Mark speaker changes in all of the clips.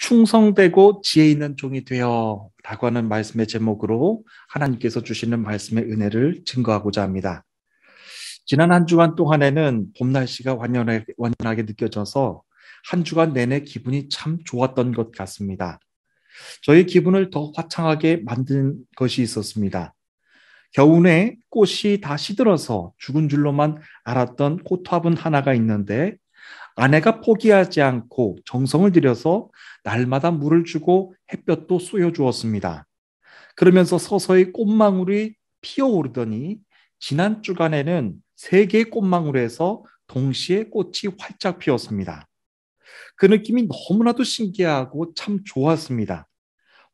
Speaker 1: 충성되고 지혜 있는 종이 되어 라고 하는 말씀의 제목으로 하나님께서 주시는 말씀의 은혜를 증거하고자 합니다. 지난 한 주간 동안에는 봄 날씨가 완연하게 느껴져서 한 주간 내내 기분이 참 좋았던 것 같습니다. 저희 기분을 더 화창하게 만든 것이 있었습니다. 겨우내 꽃이 다 시들어서 죽은 줄로만 알았던 꽃화분 하나가 있는데 아내가 포기하지 않고 정성을 들여서 날마다 물을 주고 햇볕도 쏘여주었습니다. 그러면서 서서히 꽃망울이 피어오르더니 지난 주간에는 세 개의 꽃망울에서 동시에 꽃이 활짝 피었습니다. 그 느낌이 너무나도 신기하고 참 좋았습니다.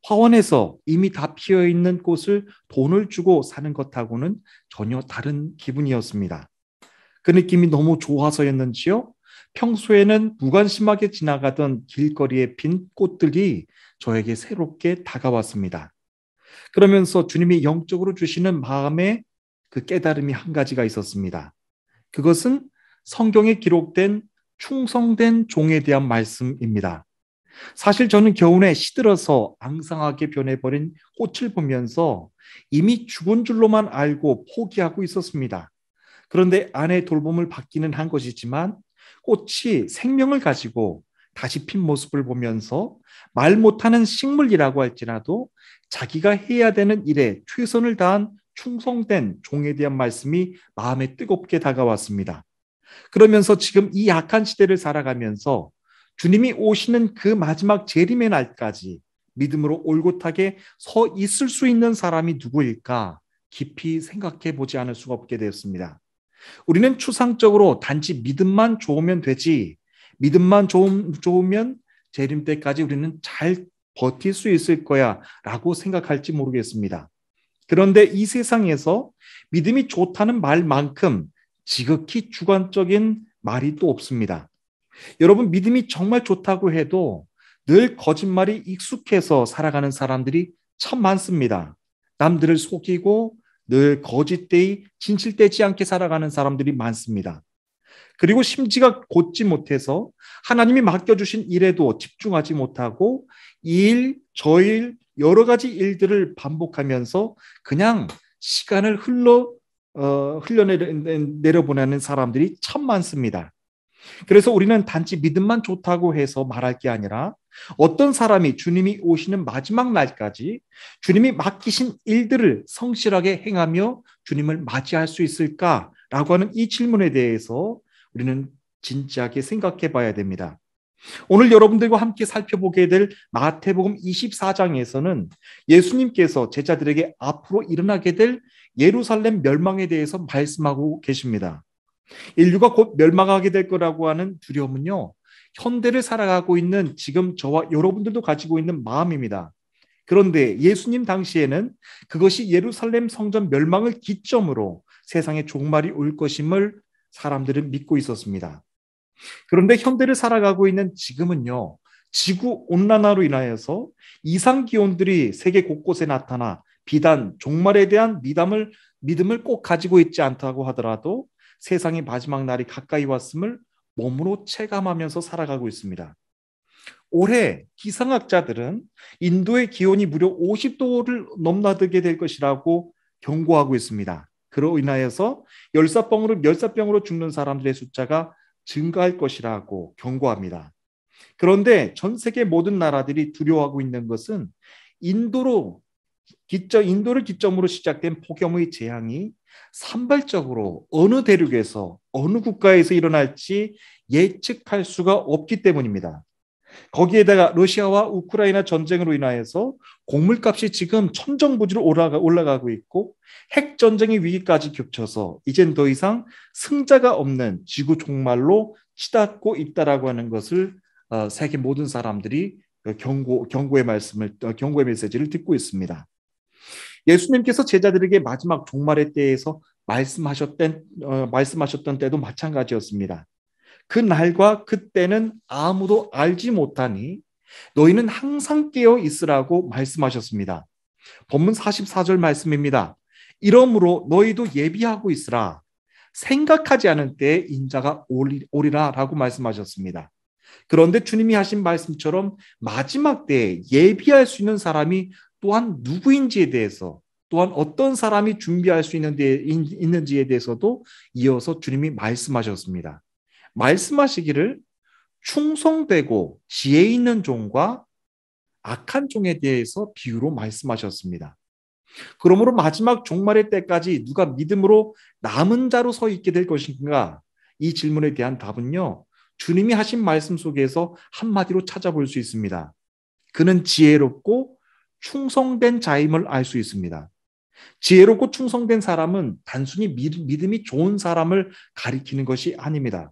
Speaker 1: 화원에서 이미 다 피어있는 꽃을 돈을 주고 사는 것하고는 전혀 다른 기분이었습니다. 그 느낌이 너무 좋아서였는지요? 평소에는 무관심하게 지나가던 길거리에 핀 꽃들이 저에게 새롭게 다가왔습니다. 그러면서 주님이 영적으로 주시는 마음의 그 깨달음이 한 가지가 있었습니다. 그것은 성경에 기록된 충성된 종에 대한 말씀입니다. 사실 저는 겨우내 시들어서 앙상하게 변해버린 꽃을 보면서 이미 죽은 줄로만 알고 포기하고 있었습니다. 그런데 아내의 돌봄을 받기는 한 것이지만 꽃이 생명을 가지고 다시 핀 모습을 보면서 말 못하는 식물이라고 할지라도 자기가 해야 되는 일에 최선을 다한 충성된 종에 대한 말씀이 마음에 뜨겁게 다가왔습니다. 그러면서 지금 이 약한 시대를 살아가면서 주님이 오시는 그 마지막 재림의 날까지 믿음으로 올곧하게 서 있을 수 있는 사람이 누구일까 깊이 생각해 보지 않을 수가 없게 되었습니다. 우리는 추상적으로 단지 믿음만 좋으면 되지, 믿음만 좋으면 재림 때까지 우리는 잘 버틸 수 있을 거야 라고 생각할지 모르겠습니다. 그런데 이 세상에서 믿음이 좋다는 말만큼 지극히 주관적인 말이 또 없습니다. 여러분, 믿음이 정말 좋다고 해도 늘 거짓말이 익숙해서 살아가는 사람들이 참 많습니다. 남들을 속이고 늘 거짓되이 진실되지 않게 살아가는 사람들이 많습니다. 그리고 심지가 곧지 못해서 하나님이 맡겨주신 일에도 집중하지 못하고 이 일, 저 일, 여러 가지 일들을 반복하면서 그냥 시간을 흘려내려보내는 사람들이 참 많습니다. 그래서 우리는 단지 믿음만 좋다고 해서 말할 게 아니라 어떤 사람이 주님이 오시는 마지막 날까지 주님이 맡기신 일들을 성실하게 행하며 주님을 맞이할 수 있을까라고 하는 이 질문에 대해서 우리는 진지하게 생각해 봐야 됩니다. 오늘 여러분들과 함께 살펴보게 될 마태복음 24장에서는 예수님께서 제자들에게 앞으로 일어나게 될 예루살렘 멸망에 대해서 말씀하고 계십니다. 인류가 곧 멸망하게 될 거라고 하는 두려움은요, 현대를 살아가고 있는 지금 저와 여러분들도 가지고 있는 마음입니다. 그런데 예수님 당시에는 그것이 예루살렘 성전 멸망을 기점으로 세상에 종말이 올 것임을 사람들은 믿고 있었습니다. 그런데 현대를 살아가고 있는 지금은요, 지구 온난화로 인하여서 이상 기온들이 세계 곳곳에 나타나 비단 종말에 대한 믿음을 꼭 가지고 있지 않다고 하더라도 세상의 마지막 날이 가까이 왔음을 몸으로 체감하면서 살아가고 있습니다. 올해 기상학자들은 인도의 기온이 무려 50도를 넘나들게 될 것이라고 경고하고 있습니다. 그로 인하여서 멸사병으로 죽는 사람들의 숫자가 증가할 것이라고 경고합니다. 그런데 전 세계 모든 나라들이 두려워하고 있는 것은 인도를 기점으로 시작된 폭염의 재앙이 산발적으로 어느 대륙에서 어느 국가에서 일어날지 예측할 수가 없기 때문입니다. 거기에다가 러시아와 우크라이나 전쟁으로 인하여서 곡물값이 지금 천정부지로 올라가고 있고 핵 전쟁의 위기까지 겹쳐서 이젠 더 이상 승자가 없는 지구 종말로 치닫고 있다라고 하는 것을 세계 모든 사람들이 경고의 메시지를 듣고 있습니다. 예수님께서 제자들에게 마지막 종말의 때에서 말씀하셨던 때도 마찬가지였습니다. 그 날과 그때는 아무도 알지 못하니 너희는 항상 깨어 있으라고 말씀하셨습니다. 본문 44절 말씀입니다. 이러므로 너희도 예비하고 있으라. 생각하지 않은 때에 인자가 오리라 라고 말씀하셨습니다. 그런데 주님이 하신 말씀처럼 마지막 때에 예비할 수 있는 사람이 또한 누구인지에 대해서, 또한 어떤 사람이 준비할 수 있는지에 대해서도 이어서 주님이 말씀하셨습니다. 말씀하시기를 충성되고 지혜 있는 종과 악한 종에 대해서 비유로 말씀하셨습니다. 그러므로 마지막 종말의 때까지 누가 믿음으로 남은 자로 서 있게 될 것인가? 이 질문에 대한 답은요, 주님이 하신 말씀 속에서 한마디로 찾아볼 수 있습니다. 그는 지혜롭고 충성된 자임을 알 수 있습니다. 지혜롭고 충성된 사람은 단순히 믿음이 좋은 사람을 가리키는 것이 아닙니다.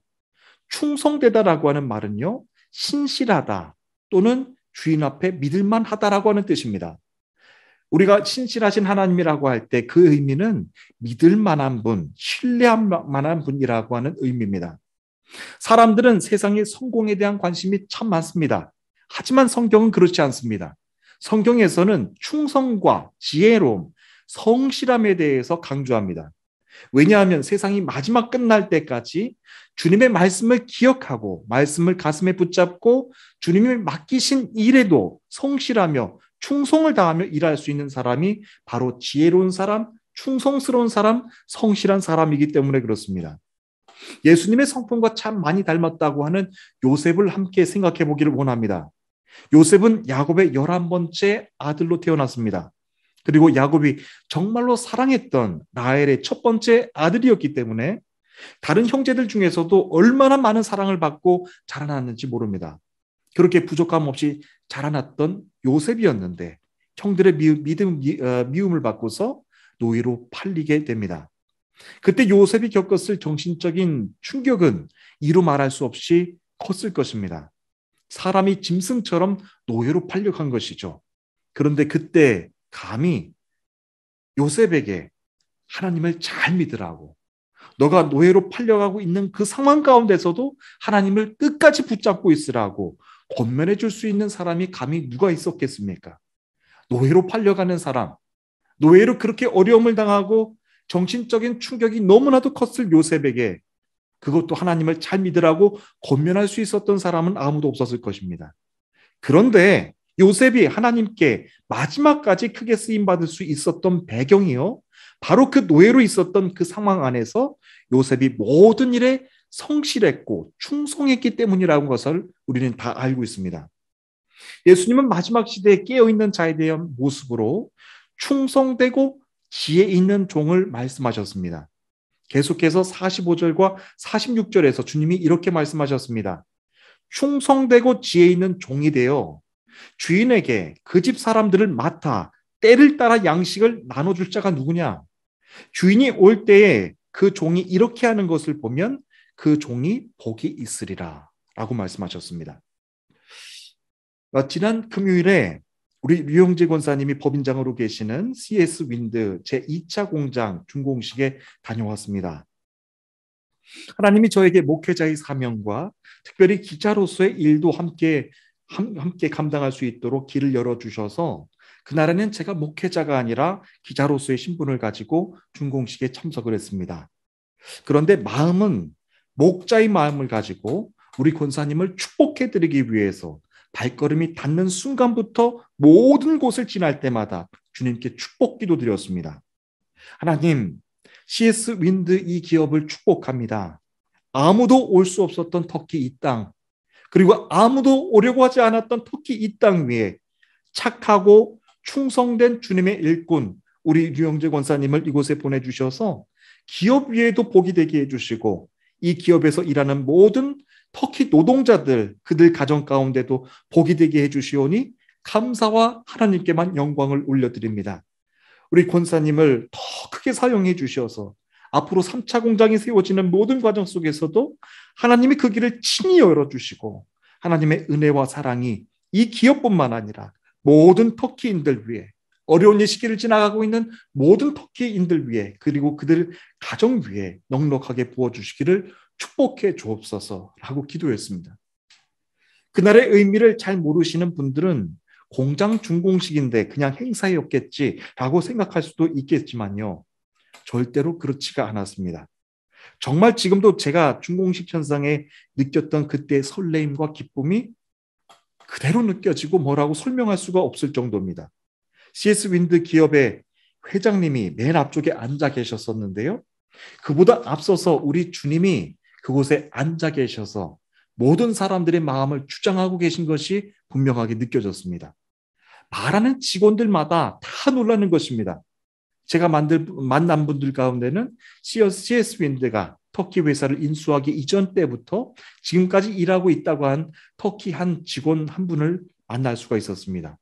Speaker 1: 충성되다라고 하는 말은요, 신실하다 또는 주인 앞에 믿을만 하다라고 하는 뜻입니다. 우리가 신실하신 하나님이라고 할 때 그 의미는 믿을 만한 분, 신뢰할 만한 분이라고 하는 의미입니다. 사람들은 세상의 성공에 대한 관심이 참 많습니다. 하지만 성경은 그렇지 않습니다. 성경에서는 충성과 지혜로움, 성실함에 대해서 강조합니다. 왜냐하면 세상이 마지막 끝날 때까지 주님의 말씀을 기억하고 말씀을 가슴에 붙잡고 주님이 맡기신 일에도 성실하며 충성을 다하며 일할 수 있는 사람이 바로 지혜로운 사람, 충성스러운 사람, 성실한 사람이기 때문에 그렇습니다. 예수님의 성품과 참 많이 닮았다고 하는 요셉을 함께 생각해 보기를 원합니다. 요셉은 야곱의 11번째 아들로 태어났습니다. 그리고 야곱이 정말로 사랑했던 라헬의 첫 번째 아들이었기 때문에 다른 형제들 중에서도 얼마나 많은 사랑을 받고 자라났는지 모릅니다. 그렇게 부족함 없이 자라났던 요셉이었는데 형들의 미움을 받고서 노예로 팔리게 됩니다. 그때 요셉이 겪었을 정신적인 충격은 이루 말할 수 없이 컸을 것입니다. 사람이 짐승처럼 노예로 팔려간 것이죠. 그런데 그때 감히 요셉에게 하나님을 잘 믿으라고, 너가 노예로 팔려가고 있는 그 상황 가운데서도 하나님을 끝까지 붙잡고 있으라고 권면해 줄 수 있는 사람이 감히 누가 있었겠습니까? 노예로 팔려가는 사람, 노예로 그렇게 어려움을 당하고 정신적인 충격이 너무나도 컸을 요셉에게 그것도 하나님을 잘 믿으라고 권면할 수 있었던 사람은 아무도 없었을 것입니다. 그런데 요셉이 하나님께 마지막까지 크게 쓰임받을 수 있었던 배경이요, 바로 그 노예로 있었던 그 상황 안에서 요셉이 모든 일에 성실했고 충성했기 때문이라는 것을 우리는 다 알고 있습니다. 예수님은 마지막 시대에 깨어있는 자에 대한 모습으로 충성되고 지혜 있는 종을 말씀하셨습니다. 계속해서 45절과 46절에서 주님이 이렇게 말씀하셨습니다. 충성되고 지혜 있는 종이 되어 주인에게 그 집 사람들을 맡아 때를 따라 양식을 나눠줄 자가 누구냐? 주인이 올 때에 그 종이 이렇게 하는 것을 보면 그 종이 복이 있으리라 라고 말씀하셨습니다. 지난 금요일에 우리 류영재 권사님이 법인장으로 계시는 CS 윈드 제2차 공장 준공식에 다녀왔습니다. 하나님이 저에게 목회자의 사명과 특별히 기자로서의 일도 함께 감당할 수 있도록 길을 열어주셔서 그날에는 제가 목회자가 아니라 기자로서의 신분을 가지고 준공식에 참석을 했습니다. 그런데 마음은 목자의 마음을 가지고 우리 권사님을 축복해드리기 위해서 발걸음이 닿는 순간부터 모든 곳을 지날 때마다 주님께 축복 기도 드렸습니다. 하나님, CS 윈드 이 기업을 축복합니다. 아무도 올 수 없었던 터키 이 땅, 그리고 아무도 오려고 하지 않았던 터키 이 땅 위에 착하고 충성된 주님의 일꾼 우리 류영재 권사님을 이곳에 보내주셔서 기업 위에도 복이 되게 해주시고 이 기업에서 일하는 모든 터키 노동자들 그들 가정 가운데도 복이 되게 해주시오니 감사와 하나님께만 영광을 올려드립니다. 우리 권사님을 더 크게 사용해 주셔서 앞으로 3차 공장이 세워지는 모든 과정 속에서도 하나님이 그 길을 친히 열어주시고 하나님의 은혜와 사랑이 이 기업뿐만 아니라 모든 터키인들 위해, 어려운 이 시기를 지나가고 있는 모든 터키인들 위해, 그리고 그들 가정 위에 넉넉하게 부어주시기를 축복해 주옵소서라고 기도했습니다. 그날의 의미를 잘 모르시는 분들은 공장 준공식인데 그냥 행사였겠지라고 생각할 수도 있겠지만요, 절대로 그렇지가 않았습니다. 정말 지금도 제가 준공식 현상에 느꼈던 그때의 설레임과 기쁨이 그대로 느껴지고 뭐라고 설명할 수가 없을 정도입니다. CS 윈드 기업의 회장님이 맨 앞쪽에 앉아 계셨었는데요. 그보다 앞서서 우리 주님이 그곳에 앉아 계셔서 모든 사람들의 마음을 주장하고 계신 것이 분명하게 느껴졌습니다. 말하는 직원들마다 다 놀라는 것입니다. 제가 만난 분들 가운데는 CS 윈드가 터키 회사를 인수하기 이전 때부터 지금까지 일하고 있다고 한 터키 한 직원 한 분을 만날 수가 있었습니다.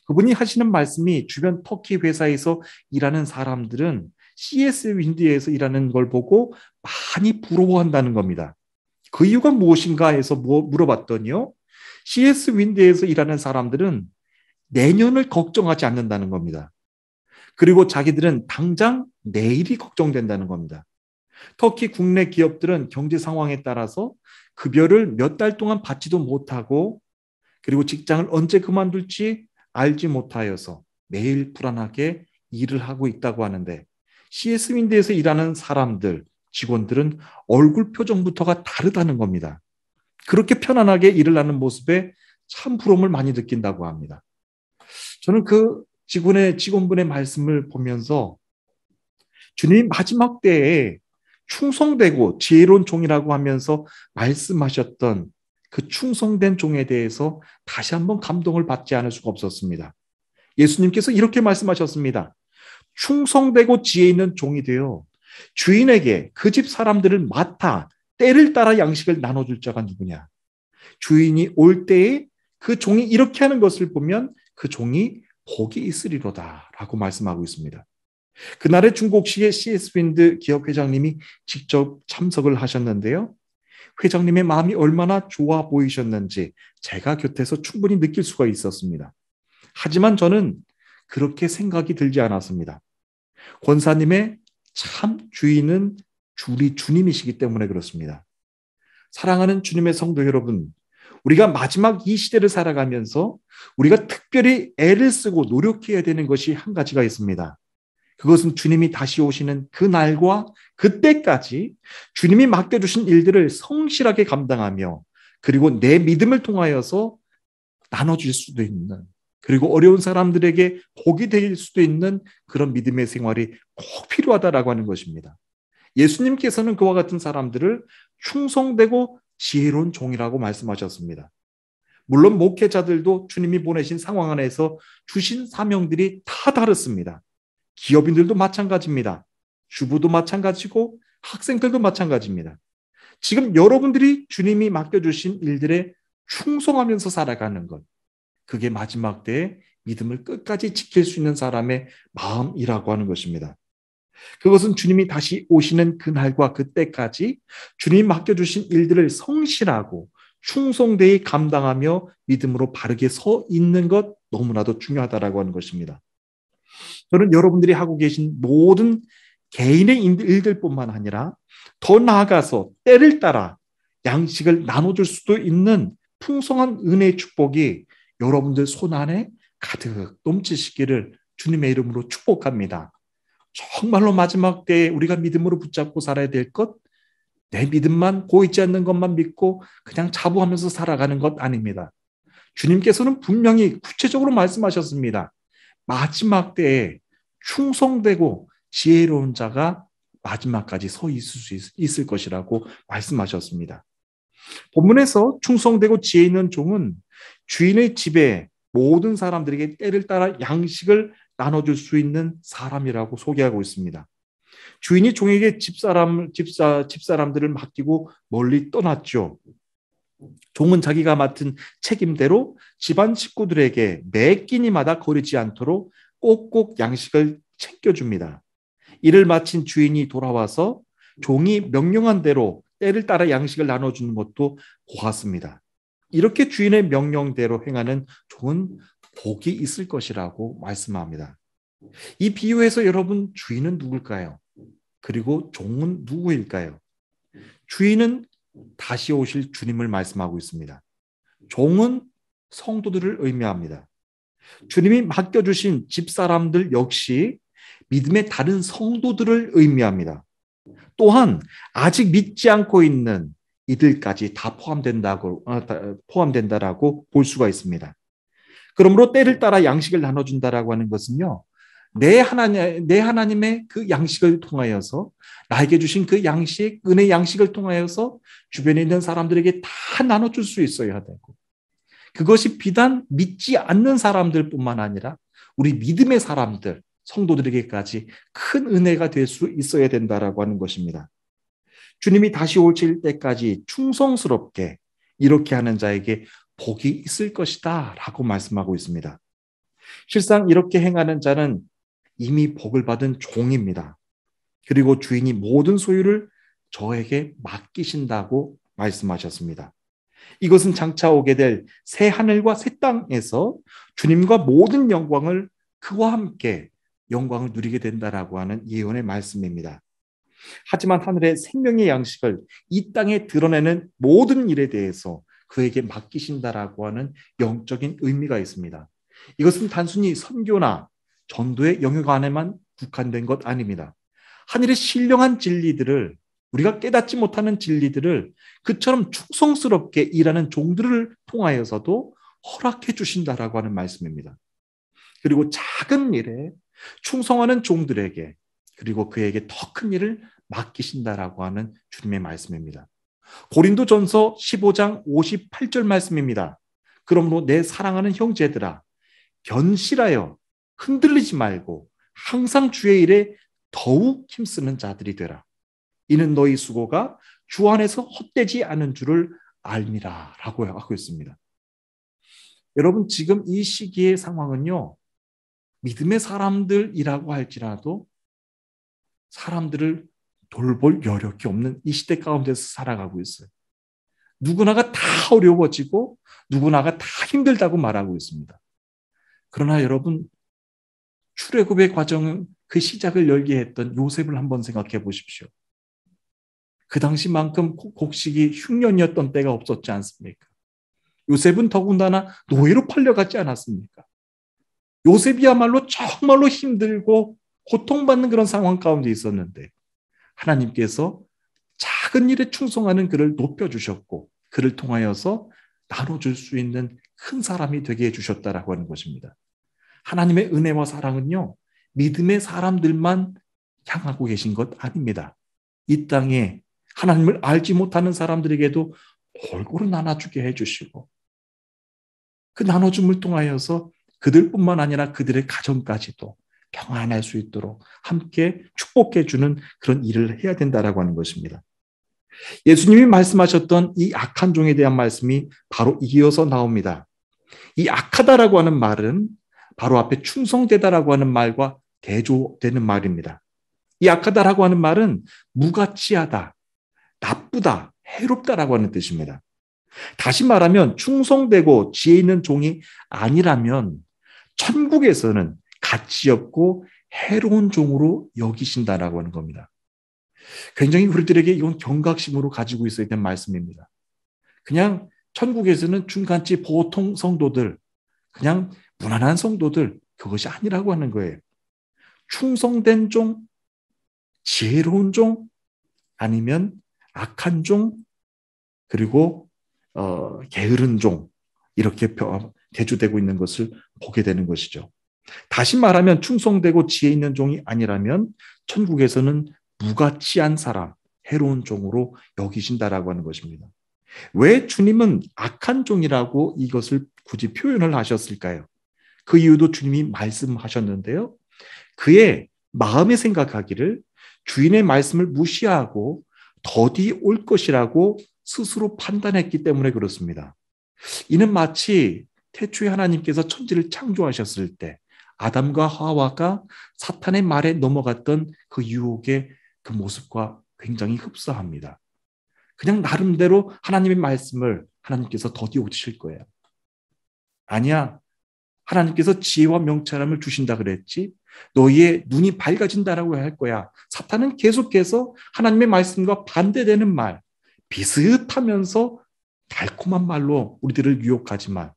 Speaker 1: 그분이 하시는 말씀이 주변 터키 회사에서 일하는 사람들은 CS 윈드에서 일하는 걸 보고 많이 부러워한다는 겁니다. 그 이유가 무엇인가 해서 물어봤더니요. CS 윈드에서 일하는 사람들은 내년을 걱정하지 않는다는 겁니다. 그리고 자기들은 당장 내일이 걱정된다는 겁니다. 터키 국내 기업들은 경제 상황에 따라서 급여를 몇 달 동안 받지도 못하고 그리고 직장을 언제 그만둘지 알지 못하여서 매일 불안하게 일을 하고 있다고 하는데 CS 윈드에서 일하는 사람들, 직원들은 얼굴 표정부터가 다르다는 겁니다. 그렇게 편안하게 일을 하는 모습에 참 부러움을 많이 느낀다고 합니다. 저는 그 직원분의 말씀을 보면서 주님이 마지막 때에 충성되고 지혜로운 종이라고 하면서 말씀하셨던 그 충성된 종에 대해서 다시 한번 감동을 받지 않을 수가 없었습니다. 예수님께서 이렇게 말씀하셨습니다. 충성되고 지혜 있는 종이 되어 주인에게 그 집 사람들을 맡아 때를 따라 양식을 나눠줄 자가 누구냐. 주인이 올 때에 그 종이 이렇게 하는 것을 보면 그 종이 복이 있으리로다 라고 말씀하고 있습니다. 그날의 중국식의 CS 윈드 기업 회장님이 직접 참석을 하셨는데요. 회장님의 마음이 얼마나 좋아 보이셨는지 제가 곁에서 충분히 느낄 수가 있었습니다. 하지만 저는 그렇게 생각이 들지 않았습니다. 권사님의 참 주인은 우리 주님이시기 때문에 그렇습니다. 사랑하는 주님의 성도 여러분, 우리가 마지막 이 시대를 살아가면서 우리가 특별히 애를 쓰고 노력해야 되는 것이 한 가지가 있습니다. 그것은 주님이 다시 오시는 그 날과 그때까지 주님이 맡겨주신 일들을 성실하게 감당하며 그리고 내 믿음을 통하여서 나눠줄 수도 있는 그리고 어려운 사람들에게 복이 될 수도 있는 그런 믿음의 생활이 꼭 필요하다라고 하는 것입니다. 예수님께서는 그와 같은 사람들을 충성되고 지혜로운 종이라고 말씀하셨습니다. 물론 목회자들도 주님이 보내신 상황 안에서 주신 사명들이 다 다릅니다. 기업인들도 마찬가지입니다. 주부도 마찬가지고 학생들도 마찬가지입니다. 지금 여러분들이 주님이 맡겨주신 일들에 충성하면서 살아가는 것, 그게 마지막 때에 믿음을 끝까지 지킬 수 있는 사람의 마음이라고 하는 것입니다. 그것은 주님이 다시 오시는 그날과 그때까지 주님이 맡겨주신 일들을 성실하고 충성되이 감당하며 믿음으로 바르게 서 있는 것 너무나도 중요하다라고 하는 것입니다. 저는 여러분들이 하고 계신 모든 개인의 일들뿐만 아니라 더 나아가서 때를 따라 양식을 나눠줄 수도 있는 풍성한 은혜의 축복이 여러분들 손 안에 가득 넘치시기를 주님의 이름으로 축복합니다. 정말로 마지막 때에 우리가 믿음으로 붙잡고 살아야 될 것, 내 믿음만 보이지 않는 것만 믿고 그냥 자부하면서 살아가는 것 아닙니다. 주님께서는 분명히 구체적으로 말씀하셨습니다. 마지막 때에 충성되고 지혜로운 자가 마지막까지 서 있을 수 있을 것이라고 말씀하셨습니다. 본문에서 충성되고 지혜 있는 종은 주인의 집에 모든 사람들에게 때를 따라 양식을 나눠줄 수 있는 사람이라고 소개하고 있습니다. 주인이 종에게 집사람들을 맡기고 멀리 떠났죠. 종은 자기가 맡은 책임대로 집안 식구들에게 매 끼니마다 거리지 않도록 꼭꼭 양식을 챙겨줍니다. 일을 마친 주인이 돌아와서 종이 명령한 대로 때를 따라 양식을 나눠주는 것도 보았습니다. 이렇게 주인의 명령대로 행하는 종은 복이 있을 것이라고 말씀합니다. 이 비유에서 여러분 주인은 누굴까요? 그리고 종은 누구일까요? 주인은 다시 오실 주님을 말씀하고 있습니다. 종은 성도들을 의미합니다. 주님이 맡겨주신 집사람들 역시 믿음의 다른 성도들을 의미합니다. 또한 아직 믿지 않고 있는 이들까지 다 포함된다라고 볼 수가 있습니다. 그러므로 때를 따라 양식을 나눠준다라고 하는 것은요, 내 하나님의 그 양식을 통하여서 나에게 주신 그 양식, 은혜 양식을 통하여서 주변에 있는 사람들에게 다 나눠줄 수 있어야 되고, 그것이 비단 믿지 않는 사람들뿐만 아니라 우리 믿음의 사람들, 성도들에게까지 큰 은혜가 될 수 있어야 된다라고 하는 것입니다. 주님이 다시 오실 때까지 충성스럽게 이렇게 하는 자에게 복이 있을 것이다 라고 말씀하고 있습니다. 실상 이렇게 행하는 자는 이미 복을 받은 종입니다. 그리고 주인이 모든 소유를 저에게 맡기신다고 말씀하셨습니다. 이것은 장차 오게 될 새 하늘과 새 땅에서 주님과 모든 영광을 그와 함께 영광을 누리게 된다라고 하는 예언의 말씀입니다. 하지만 하늘의 생명의 양식을 이 땅에 드러내는 모든 일에 대해서 그에게 맡기신다라고 하는 영적인 의미가 있습니다. 이것은 단순히 선교나 전도의 영역 안에만 국한된 것 아닙니다. 하늘의 신령한 진리들을, 우리가 깨닫지 못하는 진리들을 그처럼 충성스럽게 일하는 종들을 통하여서도 허락해 주신다라고 하는 말씀입니다. 그리고 작은 일에 충성하는 종들에게, 그리고 그에게 더 큰 일을 맡기신다라고 하는 주님의 말씀입니다. 고린도전서 15장 58절 말씀입니다. 그러므로 내 사랑하는 형제들아, 견실하여 흔들리지 말고 항상 주의 일에 더욱 힘쓰는 자들이 되라. 이는 너희 수고가 주 안에서 헛되지 않은 줄을 알미라 라고 하고 있습니다. 여러분, 지금 이 시기의 상황은요, 믿음의 사람들이라고 할지라도 사람들을 돌볼 여력이 없는 이 시대 가운데서 살아가고 있어요. 누구나가 다 어려워지고 누구나가 다 힘들다고 말하고 있습니다. 그러나 여러분, 출애굽의 과정은 그 시작을 열게 했던 요셉을 한번 생각해 보십시오. 그 당시만큼 곡식이 흉년이었던 때가 없었지 않습니까? 요셉은 더군다나 노예로 팔려가지 않았습니까? 요셉이야말로 정말로 힘들고 고통받는 그런 상황 가운데 있었는데 하나님께서 작은 일에 충성하는 그를 높여주셨고 그를 통하여서 나눠줄 수 있는 큰 사람이 되게 해주셨다라고 하는 것입니다. 하나님의 은혜와 사랑은요, 믿음의 사람들만 향하고 계신 것 아닙니다. 이 땅에 하나님을 알지 못하는 사람들에게도 골고루 나눠주게 해주시고 그 나눠줌을 통하여서 그들뿐만 아니라 그들의 가정까지도 평안할 수 있도록 함께 축복해 주는 그런 일을 해야 된다라고 하는 것입니다. 예수님이 말씀하셨던 이 악한 종에 대한 말씀이 바로 이어서 나옵니다. 이 악하다라고 하는 말은 바로 앞에 충성되다라고 하는 말과 대조되는 말입니다. 이 악하다라고 하는 말은 무가치하다, 나쁘다, 해롭다라고 하는 뜻입니다. 다시 말하면 충성되고 지혜 있는 종이 아니라면 천국에서는 가치 없고 해로운 종으로 여기신다라고 하는 겁니다. 굉장히 우리들에게 이건 경각심으로 가지고 있어야 되는 말씀입니다. 그냥 천국에서는 중간치 보통 성도들, 그냥 무난한 성도들, 그것이 아니라고 하는 거예요. 충성된 종, 지혜로운 종, 아니면 악한 종, 그리고 게으른 종, 이렇게 대조되고 있는 것을 보게 되는 것이죠. 다시 말하면 충성되고 지혜 있는 종이 아니라면 천국에서는 무가치한 사람, 해로운 종으로 여기신다라고 하는 것입니다. 왜 주님은 악한 종이라고 이것을 굳이 표현을 하셨을까요? 그 이유도 주님이 말씀하셨는데요. 그의 마음에 생각하기를 주인의 말씀을 무시하고 더디 올 것이라고 스스로 판단했기 때문에 그렇습니다. 이는 마치 태초에 하나님께서 천지를 창조하셨을 때 아담과 하와가 사탄의 말에 넘어갔던 그 유혹의 그 모습과 굉장히 흡사합니다. 그냥 나름대로 하나님의 말씀을 하나님께서 더디오실 거예요. 아니야. 하나님께서 지혜와 명철함을 주신다 그랬지. 너희의 눈이 밝아진다라고 할 거야. 사탄은 계속해서 하나님의 말씀과 반대되는 말, 비슷하면서 달콤한 말로 우리들을 유혹하지만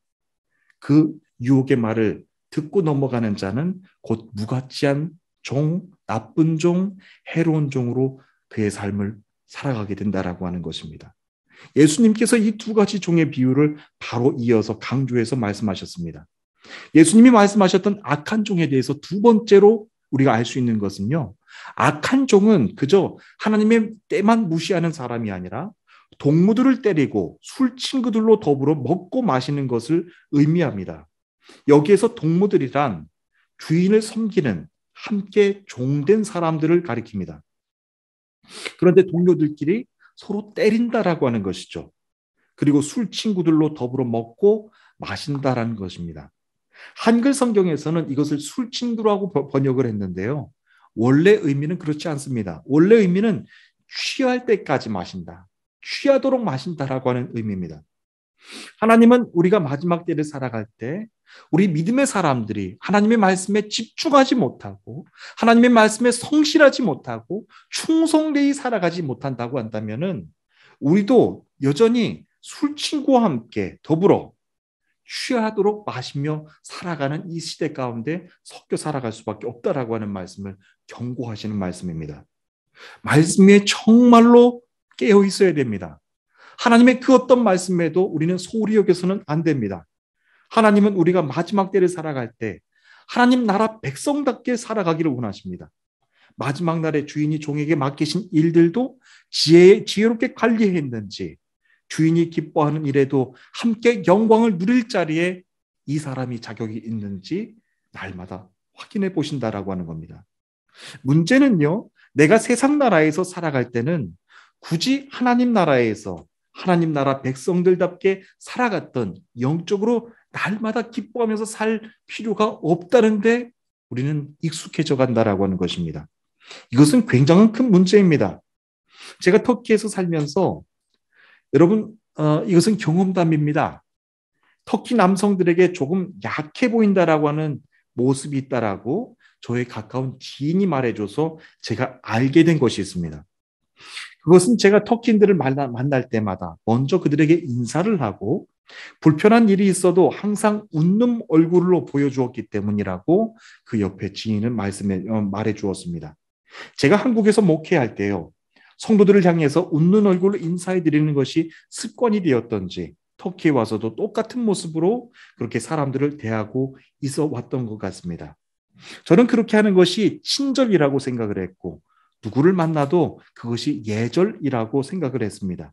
Speaker 1: 그 유혹의 말을 듣고 넘어가는 자는 곧 무가치한 종, 나쁜 종, 해로운 종으로 그의 삶을 살아가게 된다라고 하는 것입니다. 예수님께서 이 두 가지 종의 비유를 바로 이어서 강조해서 말씀하셨습니다. 예수님이 말씀하셨던 악한 종에 대해서 두 번째로 우리가 알 수 있는 것은요. 악한 종은 그저 하나님의 때만 무시하는 사람이 아니라 동무들을 때리고 술 친구들로 더불어 먹고 마시는 것을 의미합니다. 여기에서 동무들이란 주인을 섬기는 함께 종된 사람들을 가리킵니다. 그런데 동료들끼리 서로 때린다라고 하는 것이죠. 그리고 술 친구들로 더불어 먹고 마신다라는 것입니다. 한글 성경에서는 이것을 술 친구라고 번역을 했는데요. 원래 의미는 그렇지 않습니다. 원래 의미는 취할 때까지 마신다. 취하도록 마신다라고 하는 의미입니다. 하나님은 우리가 마지막 때를 살아갈 때 우리 믿음의 사람들이 하나님의 말씀에 집중하지 못하고 하나님의 말씀에 성실하지 못하고 충성되이 살아가지 못한다고 한다면은 우리도 여전히 술 친구와 함께 더불어 취하도록 마시며 살아가는 이 시대 가운데 섞여 살아갈 수밖에 없다라고 하는 말씀을 경고하시는 말씀입니다. 말씀에 정말로 깨어 있어야 됩니다. 하나님의 그 어떤 말씀에도 우리는 소홀히 여겨서는 안 됩니다. 하나님은 우리가 마지막 때를 살아갈 때 하나님 나라 백성답게 살아가기를 원하십니다. 마지막 날에 주인이 종에게 맡기신 일들도 지혜롭게 관리했는지 주인이 기뻐하는 일에도 함께 영광을 누릴 자리에 이 사람이 자격이 있는지 날마다 확인해 보신다라고 하는 겁니다. 문제는요, 내가 세상 나라에서 살아갈 때는 굳이 하나님 나라에서 하나님 나라 백성들답게 살아갔던 영적으로 날마다 기뻐하면서 살 필요가 없다는데 우리는 익숙해져 간다라고 하는 것입니다. 이것은 굉장한 큰 문제입니다. 제가 터키에서 살면서 여러분 이것은 경험담입니다. 터키 남성들에게 조금 약해 보인다라고 하는 모습이 있다라고 저의 가까운 지인이 말해줘서 제가 알게 된 것이 있습니다. 그것은 제가 터키인들을 만날 때마다 먼저 그들에게 인사를 하고 불편한 일이 있어도 항상 웃는 얼굴로 보여주었기 때문이라고 그 옆에 지인은 말해 주었습니다. 제가 한국에서 목회할 때요. 성도들을 향해서 웃는 얼굴로 인사해 드리는 것이 습관이 되었던지 터키에 와서도 똑같은 모습으로 그렇게 사람들을 대하고 있어 왔던 것 같습니다. 저는 그렇게 하는 것이 친절이라고 생각을 했고 누구를 만나도 그것이 예절이라고 생각을 했습니다.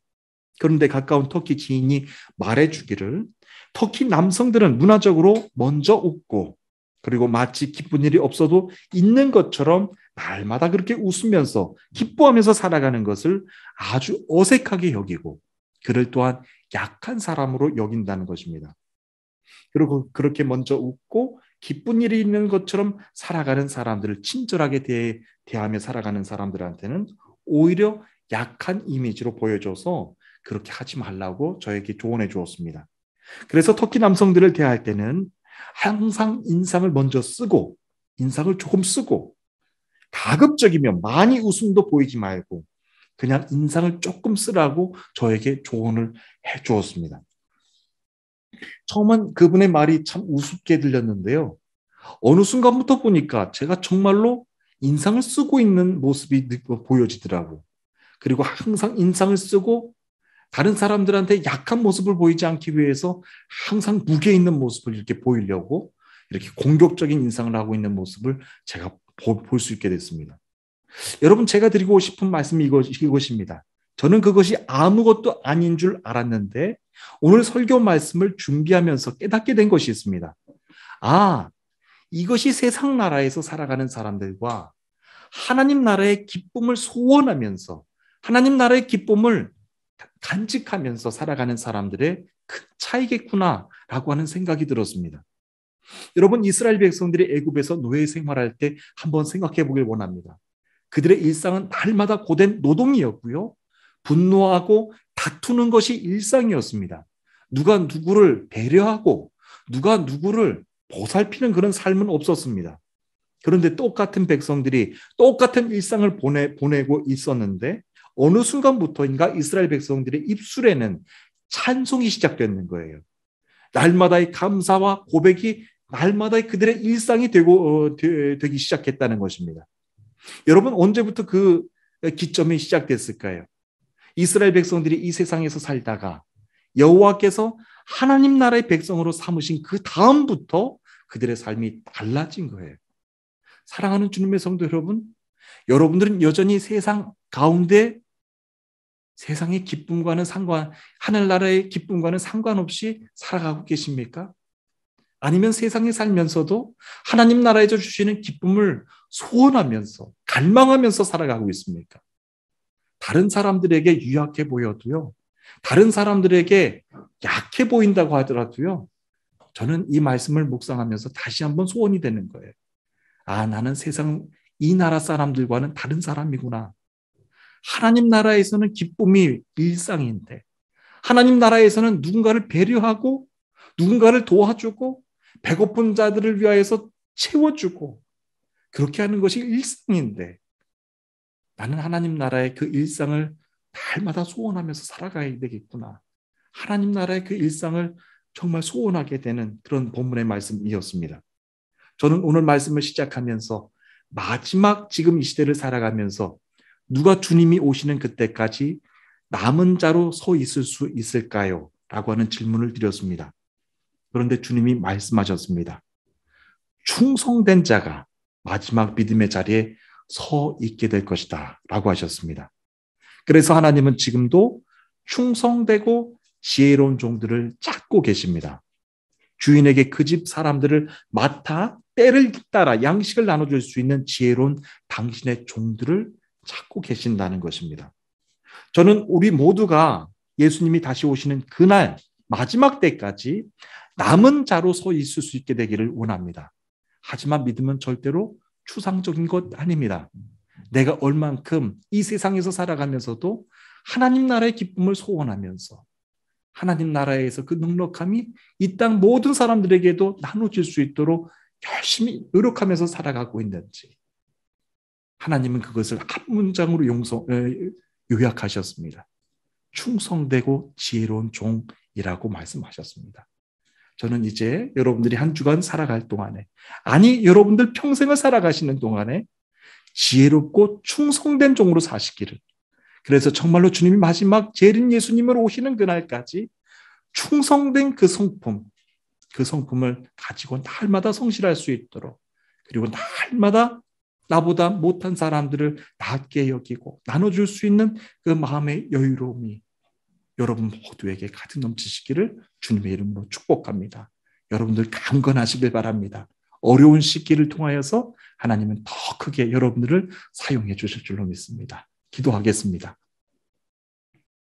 Speaker 1: 그런데 가까운 터키 지인이 말해주기를 터키 남성들은 문화적으로 먼저 웃고 그리고 마치 기쁜 일이 없어도 있는 것처럼 날마다 그렇게 웃으면서 기뻐하면서 살아가는 것을 아주 어색하게 여기고 그를 또한 약한 사람으로 여긴다는 것입니다. 그리고 그렇게 먼저 웃고 기쁜 일이 있는 것처럼 살아가는 사람들을 친절하게 대하며 살아가는 사람들한테는 오히려 약한 이미지로 보여줘서 그렇게 하지 말라고 저에게 조언해 주었습니다. 그래서 터키 남성들을 대할 때는 항상 인상을 먼저 쓰고 인상을 조금 쓰고 가급적이면 많이 웃음도 보이지 말고 그냥 인상을 조금 쓰라고 저에게 조언을 해 주었습니다. 처음엔 그분의 말이 참 우습게 들렸는데요. 어느 순간부터 보니까 제가 정말로 인상을 쓰고 있는 모습이 보여지더라고요. 그리고 항상 인상을 쓰고 다른 사람들한테 약한 모습을 보이지 않기 위해서 항상 무게 있는 모습을 이렇게 보이려고 이렇게 공격적인 인상을 하고 있는 모습을 제가 볼 수 있게 됐습니다. 여러분, 제가 드리고 싶은 말씀이 이것입니다. 저는 그것이 아무것도 아닌 줄 알았는데 오늘 설교 말씀을 준비하면서 깨닫게 된 것이 있습니다. 아, 이것이 세상 나라에서 살아가는 사람들과 하나님 나라의 기쁨을 소원하면서 하나님 나라의 기쁨을 간직하면서 살아가는 사람들의 큰 차이겠구나라고 하는 생각이 들었습니다. 여러분, 이스라엘 백성들이 애굽에서 노예 생활할 때 한번 생각해 보길 원합니다. 그들의 일상은 날마다 고된 노동이었고요. 분노하고 다투는 것이 일상이었습니다. 누가 누구를 배려하고 누가 누구를 보살피는 그런 삶은 없었습니다. 그런데 똑같은 백성들이 똑같은 일상을 보내고 있었는데 어느 순간부터인가 이스라엘 백성들의 입술에는 찬송이 시작되는 거예요. 날마다의 감사와 고백이 날마다의 그들의 일상이 되기 시작했다는 것입니다. 여러분, 언제부터 그 기점이 시작됐을까요? 이스라엘 백성들이 이 세상에서 살다가 여호와께서 하나님 나라의 백성으로 삼으신 그 다음부터 그들의 삶이 달라진 거예요. 사랑하는 주님의 성도 여러분, 여러분들은 여전히 세상 가운데 세상의 기쁨과는 하늘나라의 기쁨과는 상관없이 살아가고 계십니까? 아니면 세상에 살면서도 하나님 나라에서 주시는 기쁨을 소원하면서 갈망하면서 살아가고 있습니까? 다른 사람들에게 유약해 보여도요, 다른 사람들에게 약해 보인다고 하더라도요, 저는 이 말씀을 묵상하면서 다시 한번 소원이 되는 거예요. 아, 나는 세상 이 나라 사람들과는 다른 사람이구나. 하나님 나라에서는 기쁨이 일상인데, 하나님 나라에서는 누군가를 배려하고 누군가를 도와주고 배고픈 자들을 위하여서 채워주고 그렇게 하는 것이 일상인데, 나는 하나님 나라의 그 일상을 날마다 소원하면서 살아가야 되겠구나. 하나님 나라의 그 일상을 정말 소원하게 되는 그런 본문의 말씀이었습니다. 저는 오늘 말씀을 시작하면서 마지막 지금 이 시대를 살아가면서 누가 주님이 오시는 그때까지 남은 자로 서 있을 수 있을까요? 라고 하는 질문을 드렸습니다. 그런데 주님이 말씀하셨습니다. 충성된 자가 마지막 믿음의 자리에 서 있게 될 것이다 라고 하셨습니다. 그래서 하나님은 지금도 충성되고 지혜로운 종들을 찾고 계십니다. 주인에게 그 집 사람들을 맡아 때를 따라 양식을 나눠줄 수 있는 지혜로운 당신의 종들을 찾고 계신다는 것입니다. 저는 우리 모두가 예수님이 다시 오시는 그날 마지막 때까지 남은 자로 서 있을 수 있게 되기를 원합니다. 하지만 믿음은 절대로 추상적인 것 아닙니다. 내가 얼만큼 이 세상에서 살아가면서도 하나님 나라의 기쁨을 소원하면서 하나님 나라에서 그 넉넉함이 이 땅 모든 사람들에게도 나눠질 수 있도록 열심히 노력하면서 살아가고 있는지, 하나님은 그것을 한 문장으로 요약하셨습니다. 충성되고 지혜로운 종이라고 말씀하셨습니다. 저는 이제 여러분들이 한 주간 살아갈 동안에, 아니 여러분들 평생을 살아가시는 동안에 지혜롭고 충성된 종으로 사시기를, 그래서 정말로 주님이 마지막 재림 예수님으로 오시는 그날까지 충성된 그 성품을 가지고 날마다 성실할 수 있도록, 그리고 날마다 나보다 못한 사람들을 낮게 여기고 나눠줄 수 있는 그 마음의 여유로움이 여러분 모두에게 가득 넘치시기를 주님의 이름으로 축복합니다. 여러분들 강건하시길 바랍니다. 어려운 시기를 통하여서 하나님은 더 크게 여러분들을 사용해 주실 줄로 믿습니다. 기도하겠습니다.